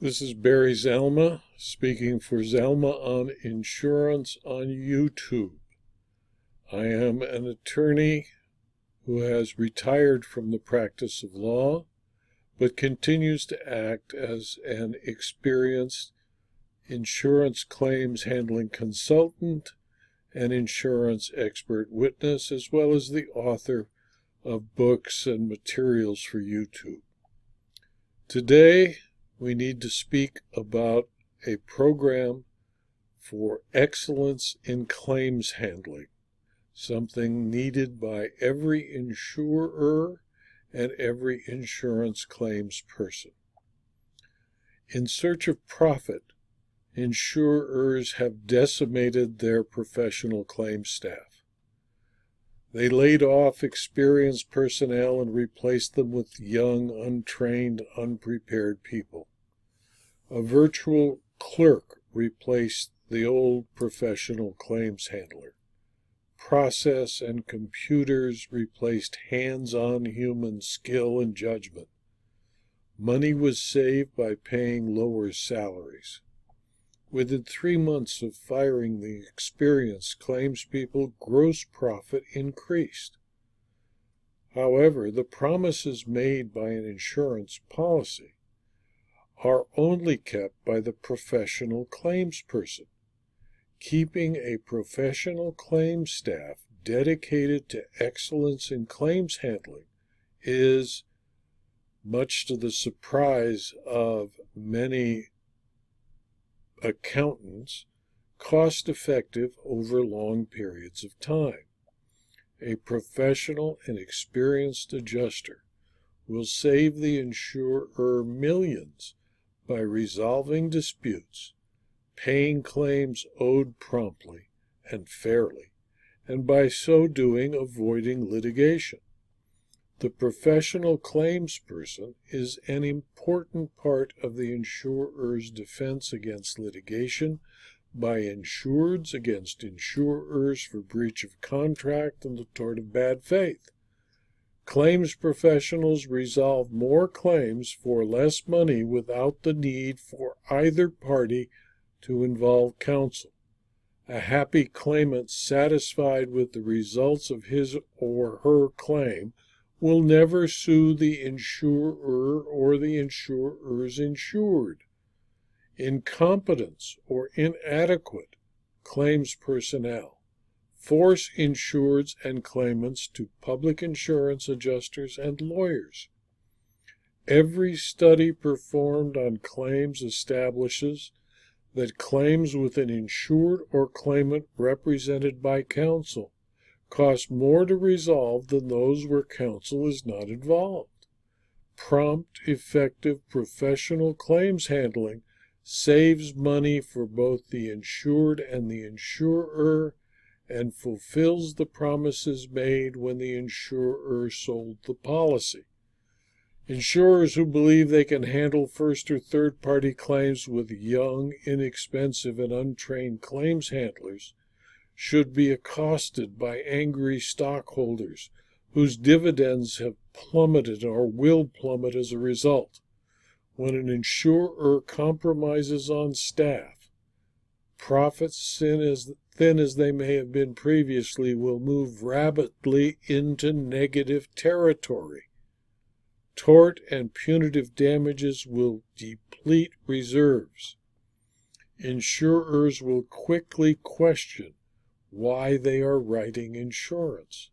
This is Barry Zalma speaking for Zalma on Insurance on YouTube. I am an attorney who has retired from the practice of law, but continues to act as an experienced insurance claims handling consultant and insurance expert witness, as well as the author of books and materials for YouTube. Today, we need to speak about a program for excellence in claims handling, something needed by every insurer and every insurance claims person. In search of profit, insurers have decimated their professional claims staff. They laid off experienced personnel and replaced them with young, untrained, unprepared people. A virtual clerk replaced the old professional claims handler. Process and computers replaced hands-on human skill and judgment. Money was saved by paying lower salaries. Within 3 months of firing the experienced claims people, gross profit increased. However, the promises made by an insurance policy are only kept by the professional claims person. Keeping a professional claims staff dedicated to excellence in claims handling is, much to the surprise of many accountants, cost-effective over long periods of time. A professional and experienced adjuster will save the insurer millions by resolving disputes, paying claims owed promptly and fairly, and by so doing avoiding litigation. The professional claims person is an important part of the insurer's defense against litigation by insureds against insurers for breach of contract and the tort of bad faith. Claims professionals resolve more claims for less money without the need for either party to involve counsel. A happy claimant satisfied with the results of his or her claim will never sue the insurer or the insurer's insured. Incompetence or inadequate claims personnel force insureds and claimants to public insurance adjusters and lawyers. Every study performed on claims establishes that claims with an insured or claimant represented by counsel cost more to resolve than those where counsel is not involved. Prompt, effective, professional claims handling saves money for both the insured and the insurer and fulfills the promises made when the insurer sold the policy. Insurers who believe they can handle first or third-party claims with young, inexpensive, and untrained claims handlers should be accosted by angry stockholders whose dividends have plummeted or will plummet as a result. When an insurer compromises on staff, profits, thin as they may have been previously, will move rapidly into negative territory. Tort and punitive damages will deplete reserves. Insurers will quickly question why they are writing insurance.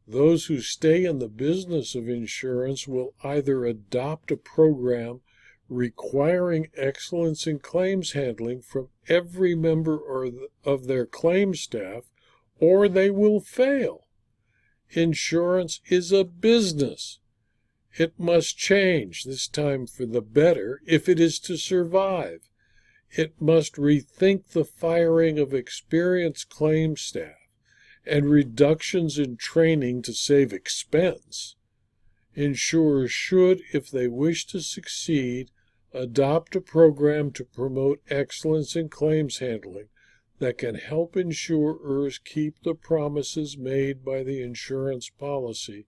Those who stay in the business of insurance will either adopt a program requiring excellence in claims handling from every member of their claims staff, or they will fail. Insurance is a business. It must change, this time for the better, if it is to survive. It must rethink the firing of experienced claims staff and reductions in training to save expense. Insurers should, if they wish to succeed, adopt a program to promote excellence in claims handling that can help insurers keep the promises made by the insurance policy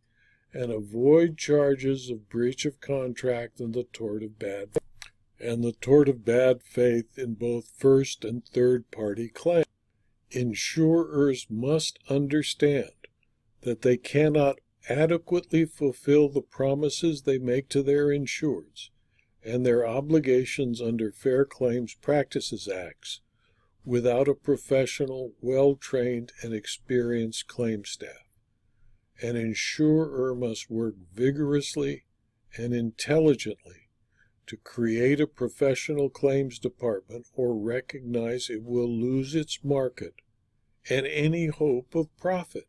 and avoid charges of breach of contract and the tort of bad faith. and the tort of bad faith in both first and third-party claims. Insurers must understand that they cannot adequately fulfill the promises they make to their insureds and their obligations under Fair Claims Practices Acts without a professional, well-trained, and experienced claim staff. An insurer must work vigorously and intelligently to create a professional claims department or recognize it will lose its market and any hope of profit.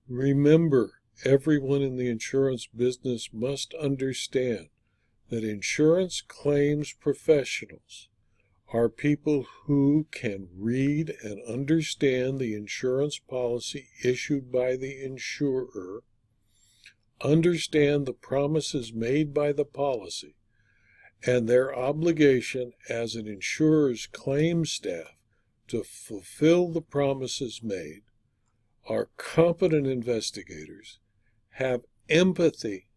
Remember, everyone in the insurance business must understand that insurance claims professionals are people who can read and understand the insurance policy issued by the insurer, understand the promises made by the policy, and their obligation as an insurer's claims staff to fulfill the promises made, are competent investigators, have empathy,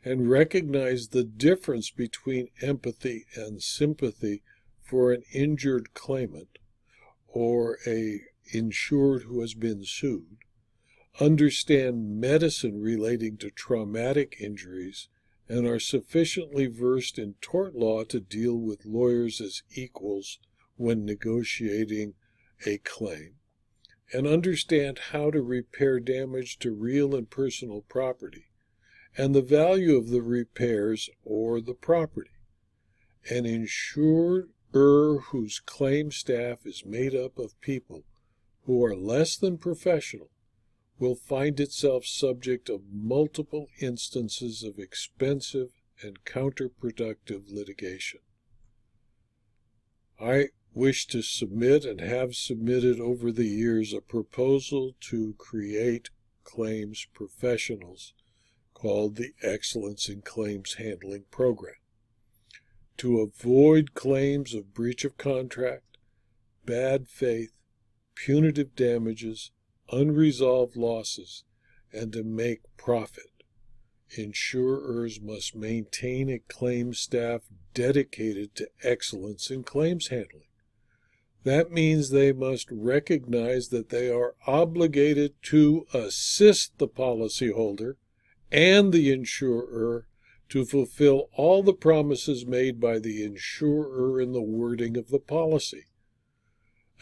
and recognize the difference between empathy and sympathy for an injured claimant or a insured who has been sued, understand medicine relating to traumatic injuries, and are sufficiently versed in tort law to deal with lawyers as equals when negotiating a claim, and understand how to repair damage to real and personal property and the value of the repairs or the property. An insurer whose claim staff is made up of people who are less than professional will find itself subject of multiple instances of expensive and counterproductive litigation. I wish to submit and have submitted over the years a proposal to create claims professionals called the Excellence in Claims Handling Program, to avoid claims of breach of contract, bad faith, punitive damages, unresolved losses, and to make profit. Insurers must maintain a claims staff dedicated to excellence in claims handling. That means they must recognize that they are obligated to assist the policyholder and the insurer to fulfill all the promises made by the insurer in the wording of the policy.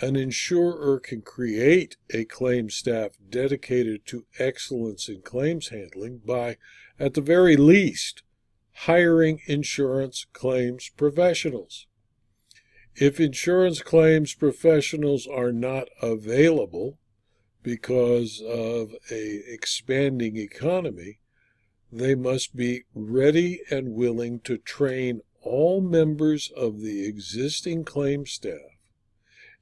An insurer can create a claims staff dedicated to excellence in claims handling by, at the very least, hiring insurance claims professionals. If insurance claims professionals are not available because of an expanding economy, they must be ready and willing to train all members of the existing claims staff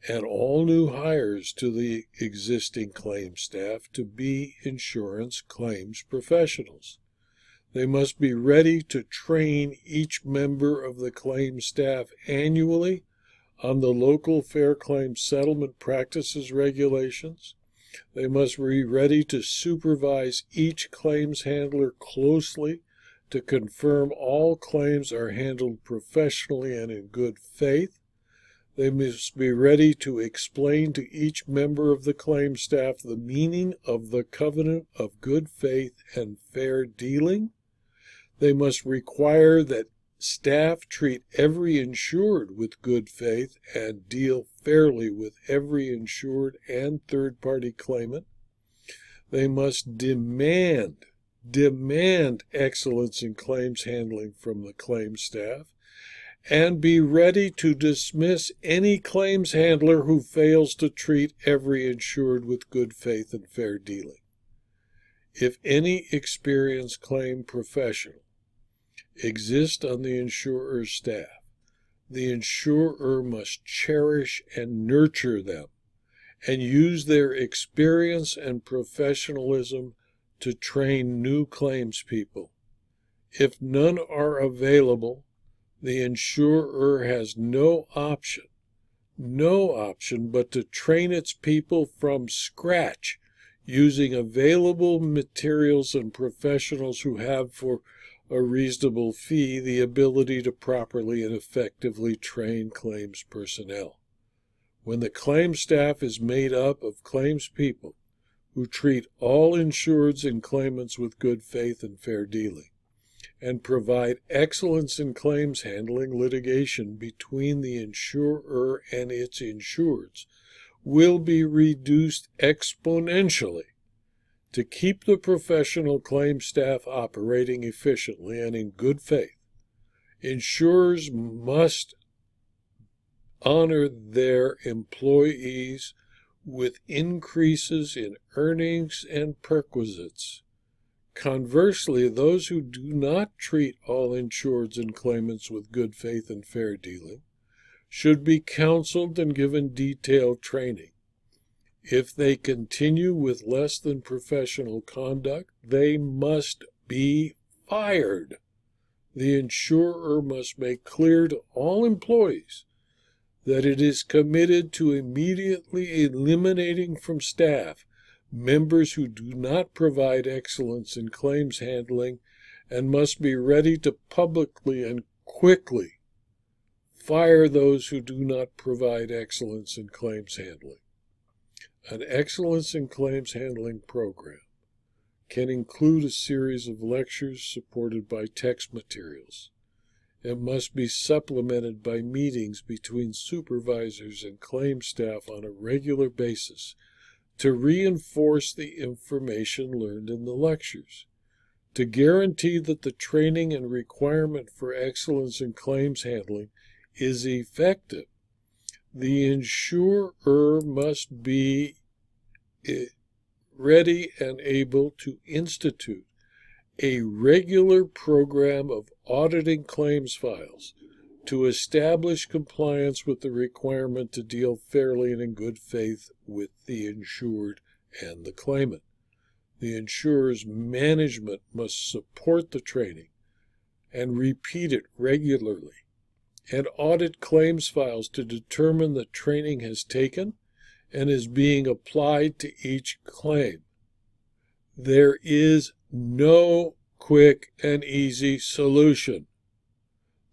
and all new hires to the existing claims staff to be insurance claims professionals. They must be ready to train each member of the claims staff annually on the local Fair Claims Settlement Practices regulations. They must be ready to supervise each claims handler closely to confirm all claims are handled professionally and in good faith. They must be ready to explain to each member of the claims staff the meaning of the covenant of good faith and fair dealing. They must require that staff treat every insured with good faith and deal fairly with every insured and third-party claimant. They must demand excellence in claims handling from the claims staff and be ready to dismiss any claims handler who fails to treat every insured with good faith and fair dealing. If any experienced claim professional exist on the insurer's staff, the insurer must cherish and nurture them and use their experience and professionalism to train new claims people. If none are available, the insurer has no option but to train its people from scratch using available materials and professionals who have for a reasonable fee, the ability to properly and effectively train claims personnel. When the claims staff is made up of claims people who treat all insureds and claimants with good faith and fair dealing, and provide excellence in claims handling, litigation between the insurer and its insureds will be reduced exponentially. To keep the professional claims staff operating efficiently and in good faith, insurers must honor their employees with increases in earnings and perquisites. Conversely, those who do not treat all insureds and claimants with good faith and fair dealing should be counseled and given detailed training. If they continue with less than professional conduct, they must be fired. The insurer must make clear to all employees that it is committed to immediately eliminating from staff members who do not provide excellence in claims handling, and must be ready to publicly and quickly fire those who do not provide excellence in claims handling. An excellence in claims handling program can include a series of lectures supported by text materials. It must be supplemented by meetings between supervisors and claims staff on a regular basis to reinforce the information learned in the lectures. To guarantee that the training and requirement for excellence in claims handling is effective, the insurer must be ready and able to institute a regular program of auditing claims files to establish compliance with the requirement to deal fairly and in good faith with the insured and the claimant. The insurer's management must support the training and repeat it regularly, and audit claims files to determine that training has taken and is being applied to each claim. There is no quick and easy solution.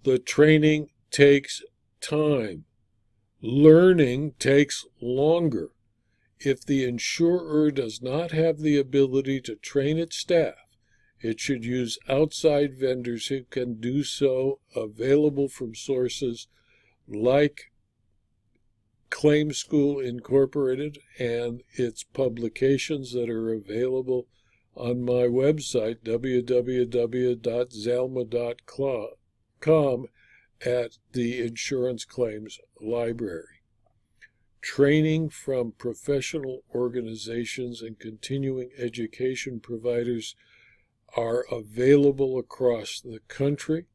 The training takes time. Learning takes longer. If the insurer does not have the ability to train its staff, it should use outside vendors who can do so, available from sources like Claim School Incorporated and its publications that are available on my website, www.zalma.com, at the Insurance Claims Library. Training from professional organizations and continuing education providers are available across the country.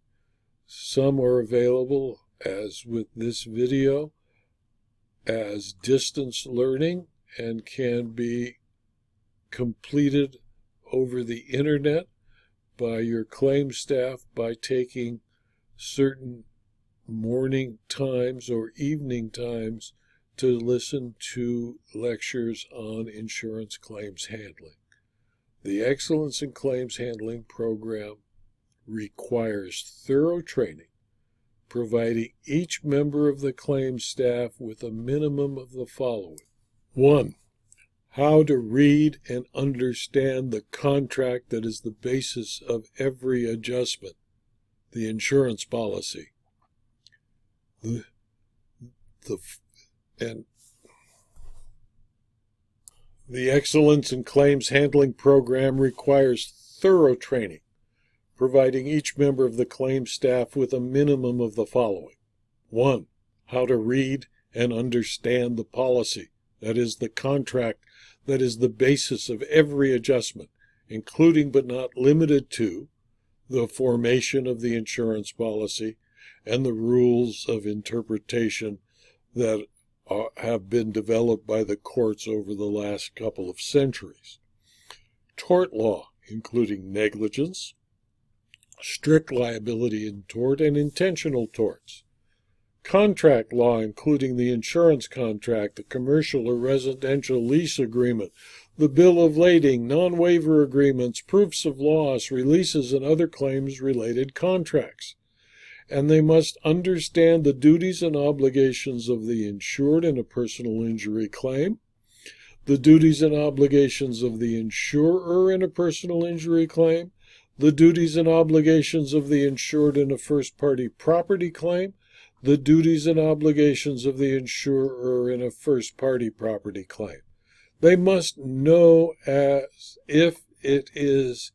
Some are available, as with this video, as distance learning and can be completed over the internet by your claims staff by taking certain morning times or evening times to listen to lectures on insurance claims handling. The Excellence in Claims Handling program requires thorough training, providing each member of the claims staff with a minimum of the following. 1. How to read and understand the contract that is the basis of every adjustment, the insurance policy. The Excellence in Claims Handling program requires thorough training, providing each member of the claims staff with a minimum of the following. 1. How to read and understand the policy, that is, the contract that is the basis of every adjustment, including but not limited to the formation of the insurance policy and the rules of interpretation that have been developed by the courts over the last couple of centuries. Tort law, including negligence, strict liability in tort, and intentional torts. Contract law, including the insurance contract, the commercial or residential lease agreement, the bill of lading, non-waiver agreements, proofs of loss, releases, and other claims-related contracts. And they must understand the duties and obligations of the insured in a personal injury claim, the duties and obligations of the insurer in a personal injury claim, the duties and obligations of the insured in a first-party property claim, the duties and obligations of the insurer in a first-party property claim. They must know as if it is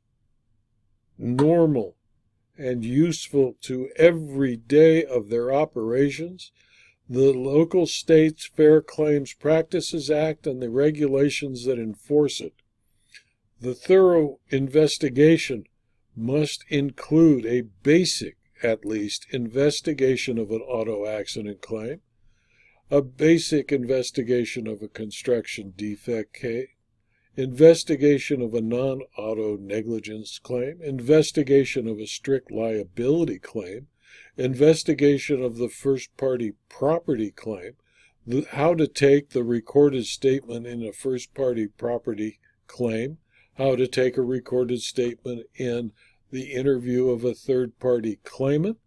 normal and useful to every day of their operations, the local state's Fair Claims Practices Act and the regulations that enforce it. The thorough investigation must include a basic, at least, investigation of an auto accident claim, a basic investigation of a construction defect case, investigation of a non-auto negligence claim, investigation of a strict liability claim, investigation of the first-party property claim, how to take the recorded statement in a first-party property claim, how to take a recorded statement in the interview of a third-party claimant,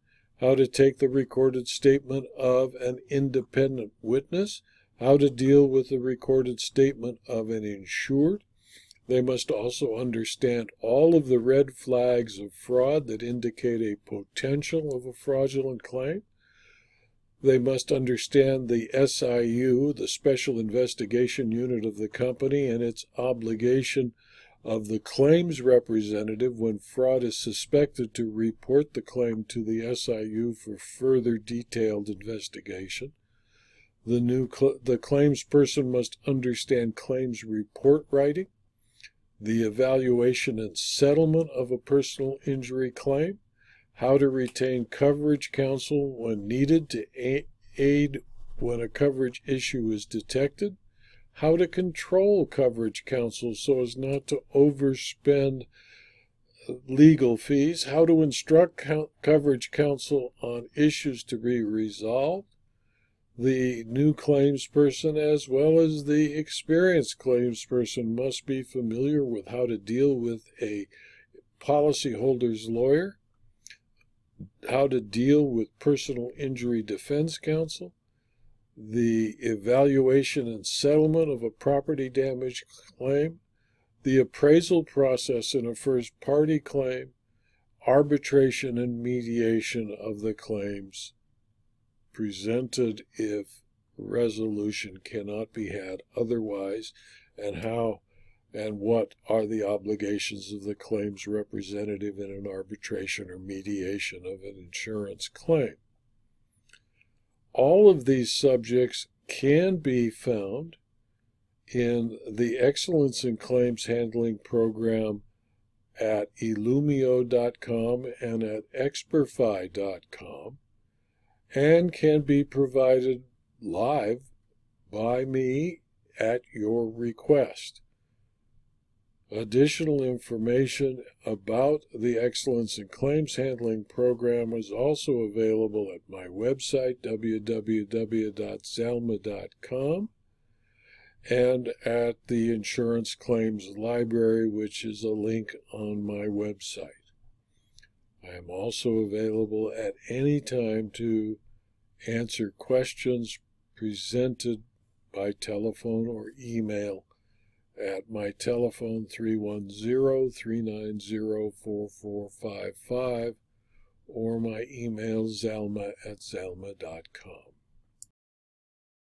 how to take the recorded statement of an independent witness, how to deal with the recorded statement of an insured. They must also understand all of the red flags of fraud that indicate a potential of a fraudulent claim. They must understand the SIU, the Special Investigation Unit of the company, and its obligation of the claims representative when fraud is suspected to report the claim to the SIU for further detailed investigation. The claims person must understand claims report writing, the evaluation and settlement of a personal injury claim, how to retain coverage counsel when needed to aid when a coverage issue is detected, how to control coverage counsel so as not to overspend legal fees, how to instruct coverage counsel on issues to be resolved. The new claims person as well as the experienced claims person must be familiar with how to deal with a policyholder's lawyer, how to deal with personal injury defense counsel, the evaluation and settlement of a property damage claim, the appraisal process in a first-party claim, arbitration and mediation of the claims presented if resolution cannot be had otherwise, and how and what are the obligations of the claims representative in an arbitration or mediation of an insurance claim. All of these subjects can be found in the Excellence in Claims Handling program at illumio.com and at experfy.com, and can be provided live by me at your request. Additional information about the Excellence in Claims Handling program is also available at my website, www.zalma.com, and at the Insurance Claims Library, which is a link on my website. I am also available at any time to answer questions presented by telephone or email at my telephone 310-390-4455 or my email zalma@zalma.com.